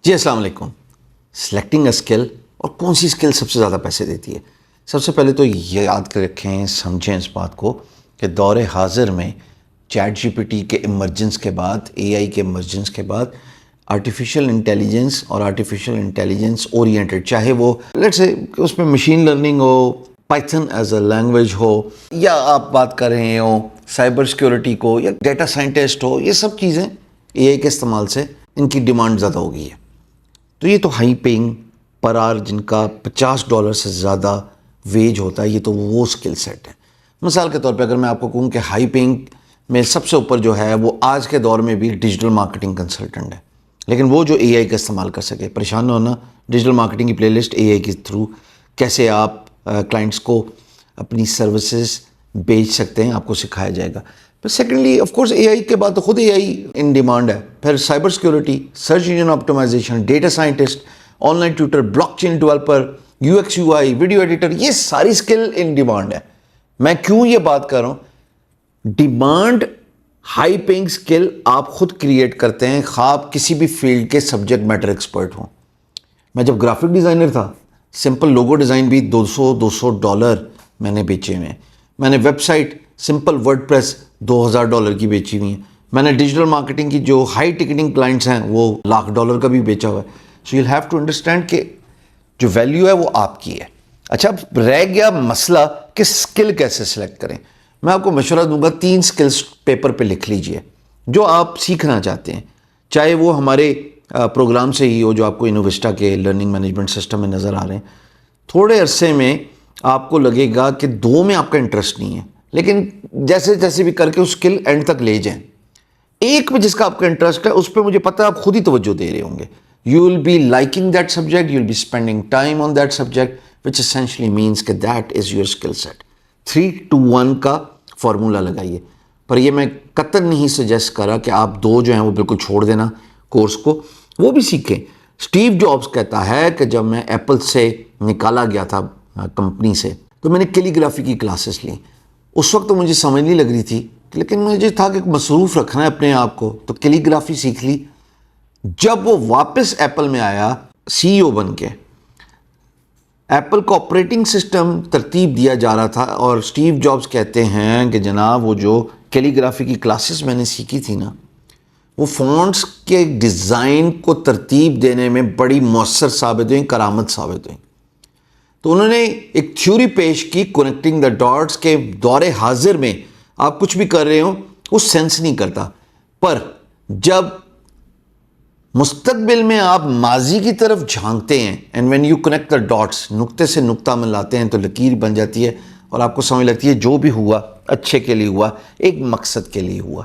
جی السلام علیکم. Selecting a skill اور کون سی اسکل سب سے زیادہ پیسے دیتی ہے؟ سب سے پہلے تو یہ یاد کر رکھیں، سمجھیں اس بات کو کہ دور حاضر میں چیٹ جی پی ٹی کے ایمرجنس کے بعد، اے آئی کے ایمرجنس کے بعد، آرٹیفیشیل انٹیلیجنس اور آرٹیفیشیل انٹیلیجنس اورینٹڈ، چاہے وہ لیٹس سے اس میں مشین لرننگ ہو، پائتھن ایز اے لینگویج ہو، یا آپ بات کر رہے ہو سائبر سیکیورٹی کو، یا ڈیٹا سائنٹسٹ ہو، یہ سب چیزیں اے آئی کے استعمال سے ان کی ڈیمانڈ زیادہ ہو گئی ہے. تو یہ تو ہائی پینگ پر آر جن کا $50 سے زیادہ ویج ہوتا ہے، یہ تو وہ اسکل سیٹ ہے. مثال کے طور پہ اگر میں آپ کو کہوں کہ ہائی پینگ میں سب سے اوپر جو ہے وہ آج کے دور میں بھی ڈیجیٹل مارکیٹنگ کنسلٹنٹ ہے، لیکن وہ جو اے آئی کا استعمال کر سکے. پریشان نہ ہونا، ڈیجیٹل مارکیٹنگ کی پلے لسٹ اے آئی کے تھرو کیسے آپ کلائنٹس کو اپنی سروسز بیچ سکتے ہیں، آپ کو سکھایا جائے گا. پھر secondly of course a I کے بعد تو خود اے آئی ان ڈیمانڈ ہے. پھر cyber security, search engine optimisation, data scientist, online tutor, blockchain developer, U X U I, video editor, یہ ساری اسکل ان ڈیمانڈ ہے. میں کیوں یہ بات کر رہا ہوں؟ ڈیمانڈ ہائی پینگ اسکل آپ خود کریٹ کرتے ہیں، خواہ آپ کسی بھی فیلڈ کے سبجیکٹ میٹر ایکسپرٹ ہوں. میں جب گرافک ڈیزائنر تھا، سمپل لوگو ڈیزائن بھی $200 میں نے بیچے ہوئے ہیں. میں نے website simple WordPress $2000 کی بیچی ہوئی ہیں. میں نے ڈیجیٹل مارکیٹنگ کی جو ہائی ٹکٹنگ کلائنٹس ہیں وہ $1,00,000 کا بھی بیچا ہوا ہے. So you have to understand کہ جو ویلیو ہے وہ آپ کی ہے. اچھا، اب رہ گیا مسئلہ کہ اسکل کیسے سلیکٹ کریں. میں آپ کو مشورہ دوں گا، 3 اسکلس پیپر پہ لکھ لیجئے جو آپ سیکھنا چاہتے ہیں، چاہے وہ ہمارے پروگرام سے ہی ہو جو آپ کو انوویسٹا کے لرننگ مینجمنٹ سسٹم میں نظر آ رہے ہیں. تھوڑے عرصے میں آپ کو لگے گا کہ 2 میں آپ کا انٹرسٹ نہیں ہے، لیکن جیسے جیسے بھی کر کے اس اسکل اینڈ تک لے جائیں. ایک میں جس کا آپ کا انٹرسٹ ہے اس پہ مجھے پتہ ہے آپ خود ہی توجہ دے رہے ہوں گے. You will be liking that subject, you will be spending time on that subject, which essentially means کہ that is your skill set. 3-2-1 کا فارمولہ لگائیے. پر یہ میں قطعاً نہیں سجیسٹ کرا کہ آپ 2 جو ہیں وہ بالکل چھوڑ دینا کورس کو، وہ بھی سیکھیں. اسٹیو جابس کہتا ہے کہ جب میں ایپل سے نکالا گیا تھا کمپنی سے، تو میں نے کیلی گرافی کی کلاسز لیں. اس وقت تو مجھے سمجھ نہیں لگ رہی تھی، لیکن مجھے تھا کہ مصروف رکھنا ہے اپنے آپ کو، تو کیلی گرافی سیکھ لی. جب وہ واپس ایپل میں آیا سی ای او بن کے، ایپل کو آپریٹنگ سسٹم ترتیب دیا جا رہا تھا، اور اسٹیو جابس کہتے ہیں کہ جناب وہ جو کیلی گرافی کی کلاسز میں نے سیکھی تھی نا، وہ فونٹس کے ڈیزائن کو ترتیب دینے میں بڑی مؤثر ثابت ہوئیں، کرامت ثابت ہوئیں. تو انہوں نے ایک تھیوری پیش کی کنیکٹنگ دا ڈاٹس کے دور حاضر میں آپ کچھ بھی کر رہے ہو وہ سینس نہیں کرتا، پر جب مستقبل میں آپ ماضی کی طرف جھانکتے ہیں and when you connect the dots, نقطے سے نقطہ ملاتے ہیں تو لکیر بن جاتی ہے، اور آپ کو سمجھ لگتی ہے جو بھی ہوا اچھے کے لیے ہوا، ایک مقصد کے لیے ہوا.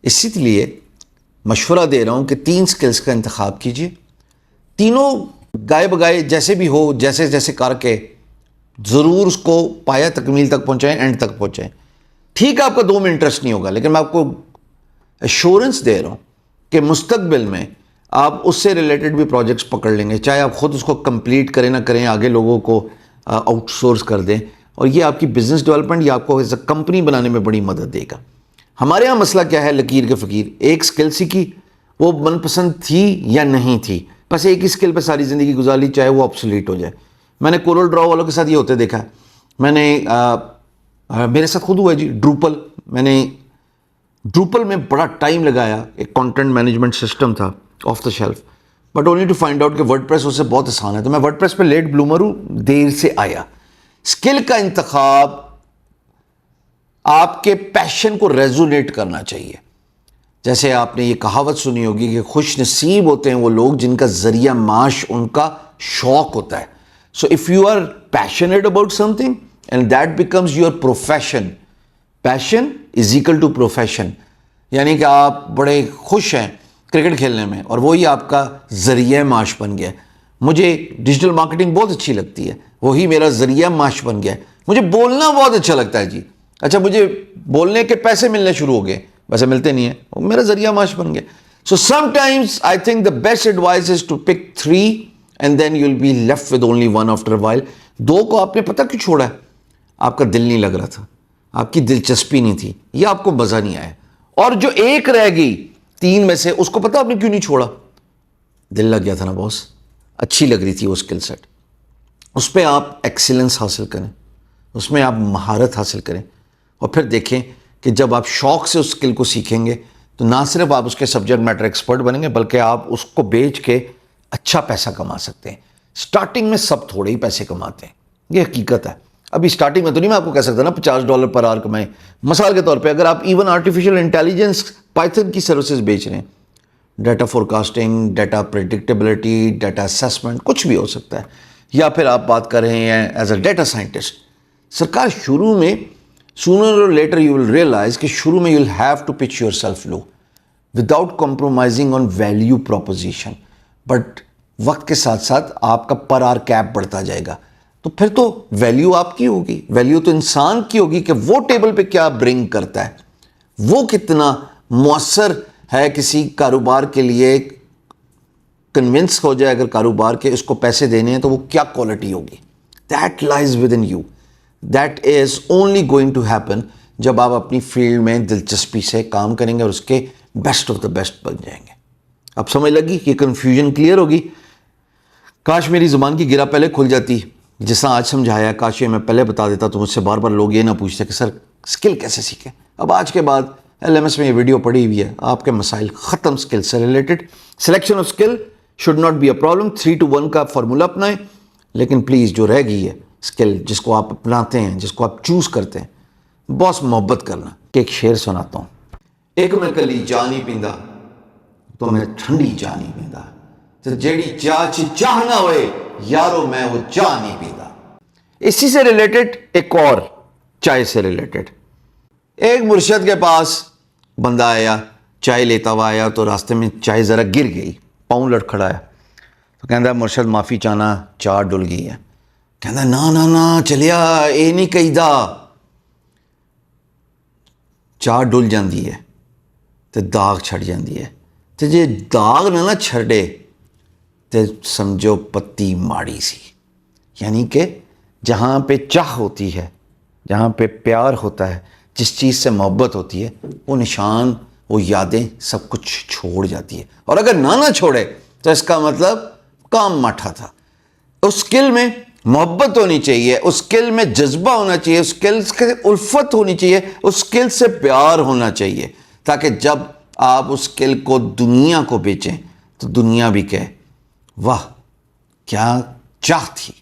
اسی لیے مشورہ دے رہا ہوں کہ 3 سکلز کا انتخاب کیجئے. تینوں گائے بگائے جیسے بھی ہو، جیسے جیسے کر کے ضرور اس کو پایا تکمیل تک پہنچائیں، اینڈ تک پہنچائیں. ٹھیک ہے آپ کا 2 میں انٹرسٹ نہیں ہوگا، لیکن میں آپ کو ایشورنس دے رہا ہوں کہ مستقبل میں آپ اس سے ریلیٹڈ بھی پروجیکٹس پکڑ لیں گے، چاہے آپ خود اس کو کمپلیٹ کریں نہ کریں، آگے لوگوں کو آؤٹ سورس کر دیں، اور یہ آپ کی بزنس ڈیولپمنٹ یا آپ کو ایز اے کمپنی بنانے میں بڑی مدد دے گا. ہمارے ہاں مسئلہ کیا ہے، لکیر کے فقیر، ایک سکل سیکھی، وہ من پسند تھی یا نہیں تھی، بس ایک ہی سکل پہ ساری زندگی گزار لی، چاہے وہ آبسولیٹ ہو جائے. میں نے کورل ڈرا والوں کے ساتھ یہ ہوتے دیکھا ہے. میں نے میرے ساتھ خود ہوا ہے جی، ڈروپل. میں نے ڈروپل میں بڑا ٹائم لگایا، ایک کانٹینٹ مینجمنٹ سسٹم تھا off the shelf, but only to find out کہ ورڈ پریس اس سے بہت آسان ہے. تو میں ورڈ پریس پہ لیٹ بلومر ہوں، دیر سے آیا. اسکل کا انتخاب آپ کے پیشن کو ریزونیٹ کرنا چاہیے. جیسے آپ نے یہ کہاوت سنی ہوگی کہ خوش نصیب ہوتے ہیں وہ لوگ جن کا ذریعہ معاش ان کا شوق ہوتا ہے. So if you are passionate about something and that becomes your profession, passion is equal to profession, یعنی کہ آپ بڑے خوش ہیں کرکٹ کھیلنے میں اور وہی آپ کا ذریعہ معاش بن گیا. مجھے ڈیجیٹل مارکیٹنگ بہت اچھی لگتی ہے، وہی میرا ذریعہ معاش بن گیا. مجھے بولنا بہت اچھا لگتا ہے جی، اچھا مجھے بولنے کے پیسے ملنے شروع ہو گئے، ویسے ملتے نہیں ہیں، وہ میرا ذریعہ معاش بن گیا. So sometimes I think the best advice is to pick 3 and then you will be left with only 1 after a while. 2 کو آپ نے پتہ کیوں چھوڑا ہے؟ آپ کا دل نہیں لگ رہا تھا، آپ کی دلچسپی نہیں تھی، یا آپ کو مزہ نہیں آیا. اور جو 1 رہ گئی 3 میں سے، اس کو پتہ آپ نے کیوں نہیں چھوڑا؟ دل لگ گیا تھا نا باس, اچھی لگ رہی تھی وہ اسکل سیٹ. اس پہ آپ ایکسیلنس حاصل کریں, اس میں آپ مہارت حاصل کریں, اور پھر دیکھیں کہ جب آپ شوق سے اس اسکل کو سیکھیں گے تو نہ صرف آپ اس کے سبجیکٹ میٹر ایکسپرٹ بنیں گے, بلکہ آپ اس کو بیچ کے اچھا پیسہ کما سکتے ہیں. سٹارٹنگ میں سب تھوڑے ہی پیسے کماتے ہیں, یہ حقیقت ہے. ابھی سٹارٹنگ میں تو نہیں میں آپ کو کہہ سکتا نا $50 پر آور کمائیں. مثال کے طور پہ اگر آپ ایون آرٹیفیشیل انٹیلیجنس پائتھن کی سروسز بیچ رہے ہیں, data forecasting, data predictability, data assessment, کچھ بھی ہو سکتا ہے, یا پھر آپ بات کر رہے ہیں ایز اے ڈیٹا سائنٹسٹ, سرکار شروع میں سونر اور لیٹر یو ول ریئلائز کہ شروع میں you will have to pitch yourself low without compromising on value proposition. But وقت کے ساتھ ساتھ آپ کا پر آر کیپ بڑھتا جائے گا, تو پھر تو ویلیو آپ کی ہوگی, ویلیو تو انسان کی ہوگی کہ وہ ٹیبل پہ کیا برنگ کرتا ہے, وہ کتنا مؤثر ہے کسی کاروبار کے لیے, کنونس ہو جائے اگر کاروبار کے اس کو پیسے دینے ہیں تو وہ کیا کوالٹی ہوگی. That lies within you, that is only going to happen جب آپ اپنی فیلڈ میں دلچسپی سے کام کریں گے اور اس کے بیسٹ آف دا بیسٹ بن جائیں گے. اب سمجھ لگی کہ کنفیوژن کلیئر ہوگی. کاش میری زبان کی گرہ پہلے کھل جاتی, جس طرح آج سمجھایا, کاش یہ میں پہلے بتا دیتا تو مجھ سے بار بار لوگ یہ نہ پوچھتے کہ سر اسکل کیسے سیکھیں. اب آج کے بعد LMS میں یہ ویڈیو پڑی ہوئی ہے, آپ کے مسائل ختم اسکل سے related. Selection of skill should not be a problem, 3-to-1 کا فارمولا اپنائیں, لیکن پلیز جو رہ گئی ہے اسکل جس کو آپ اپناتے ہیں, جس کو آپ چوز کرتے ہیں, بہت محبت کرنا. ایک شعر سناتا ہوں. ایک میں کلی چاہ نہیں پیندا تو میں ٹھنڈی چاہ نہیں پیندا, تو جیڑی چاہ نہ ہوئے یارو میں وہ چاہ نہیں پیندا. اسی سے ریلیٹڈ ایک اور چائے سے ریلیٹڈ. ایک مرشد کے پاس بندہ آیا, چائے لیتا ہوا آیا, تو راستے میں چائے ذرا گر گئی, پاؤں لڑکھڑایا, تو کہندا مرشد معافی چاہنا, چاہ ڈل گئی ہے. کہندا نا چلیا اے نہیں کہیدا, چاہ ڈل جاندی ہے تے داغ چھڑ جاندی ہے, تے جے داغ نہ چھڑے تے سمجھو پتی ماڑی سی. یعنی کہ جہاں پہ چاہ ہوتی ہے, جہاں پہ پیار ہوتا ہے, جس چیز سے محبت ہوتی ہے, وہ نشان, وہ یادیں سب کچھ چھوڑ جاتی ہے. اور اگر نہ چھوڑے تو اس کا مطلب کام ماٹھا تھا. اس اسکل میں محبت ہونی چاہیے, اس اسکل میں جذبہ ہونا چاہیے, اس اسکل سے الفت ہونی چاہیے, اس اسکل سے پیار ہونا چاہیے, تاکہ جب آپ اس اسکل کو دنیا کو بیچیں تو دنیا بھی کہے واہ کیا چاہ تھی.